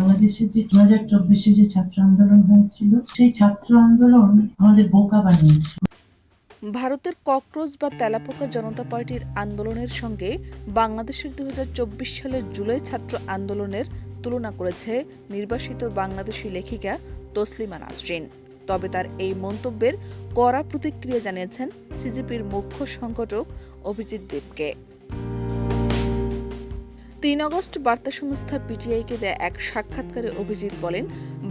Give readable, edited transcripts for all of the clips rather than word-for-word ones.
বাংলাদেশে যে 2024 যে ছাত্র আন্দোলন হয়েছিল, সেই ছাত্র আন্দোলন আমাদের বোকা বানিয়েছে। ভারতের ককরোচ বা তেলাপোকা জনতা পার্টির আন্দোলনের সঙ্গে বাংলাদেশের 2024 সালের জুলাই ছাত্র আন্দোলনের তুলনা করেছে নির্বাসিত বাংলাদেশি লেখিকা তসলিমা নাসরিন। তবে তার এই মন্তব্যের কড়া প্রতিক্রিয়া জানিয়েছেন সিজিপির মুখ্য সংগঠক অভিজিৎ দেবকে। 3 আগস্ট বার্তা সংস্থা পিটিআইকে দেয়া এক সাক্ষাৎকারে অভিজিৎ বলেন,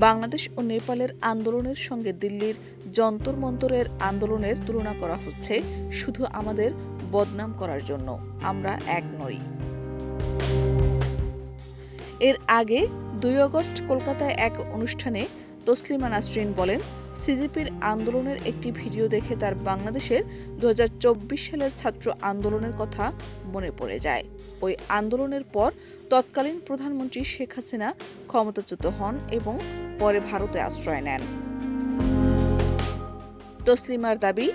বাংলাদেশ ও নেপালের আন্দোলনের সঙ্গে দিল্লির যন্তর মন্তরের আন্দোলনের তুলনা করা হচ্ছে শুধু আমাদের বদনাম করার জন্য। আমরা এক নই। এর আগে 2 আগস্ট কলকাতায় এক অনুষ্ঠানে তসলিমা নাসরিন বলেন, সিজিপির আন্দোলনের একটি ভিডিও দেখে তার বাংলাদেশের 2024 সালের ছাত্র আন্দোলনের কথা মনে পড়ে যায়। ওই আন্দোলনের পর তৎকালীন প্রধানমন্ত্রী শেখ হাসিনা ক্ষমতাচ্যুত হন এবং পরে ভারতে আশ্রয় নেন। তসলিমার দাবি,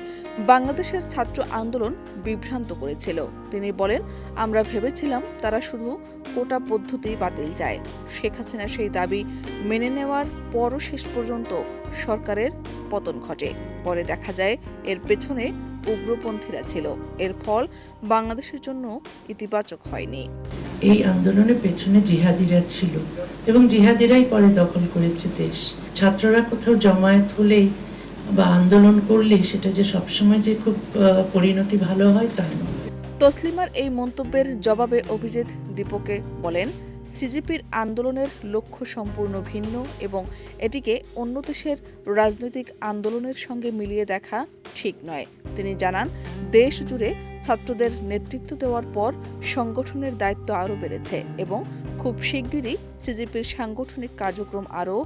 বাংলাদেশের ছাত্র আন্দোলন বিভ্রান্ত করেছিল। তিনি বলেন, আমরা ভেবেছিলাম তারা শুধু কোটা পদ্ধতি বাতিল চায়। শেখ হাসিনা সেই দাবি মেনে নেওয়ার পরও শেষ পর্যন্ত সরকারের পতন ঘটে। পরে দেখা যায় এর পেছনে উগ্রপন্থীরা ছিল। এর ফল বাংলাদেশের জন্য ইতিবাচক হয়নি। এই আন্দোলনের পেছনে জিহাদিরা ছিল এবং জিহাদিরাই পরে দখল করেছে দেশ। ছাত্ররা কোথাও জমায়েত হলেই বা আন্দোলন করলেই সেটা যে সবসময় যে খুব পরিণতি ভালো হয় তা নয়। তসলিমার এই মন্তব্যের জবাবে অভিজিৎ দীপকে বলেন, সিজিপির আন্দোলনের লক্ষ্য সম্পূর্ণ ভিন্ন এবং এটিকে অন্য দেশের রাজনৈতিক আন্দোলনের সঙ্গে মিলিয়ে দেখা ঠিক নয়। তিনি জানান, দেশ জুড়ে ছাত্রদের নেতৃত্ব দেওয়ার পর সংগঠনের দায়িত্ব আরও বেড়েছে এবং খুব শিগগিরই সিজিপির সাংগঠনিক কার্যক্রম আরও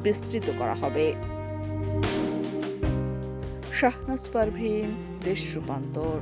বিস্তৃত করা হবে। শাহনাজ পারভীন, দেশ রূপান্তর।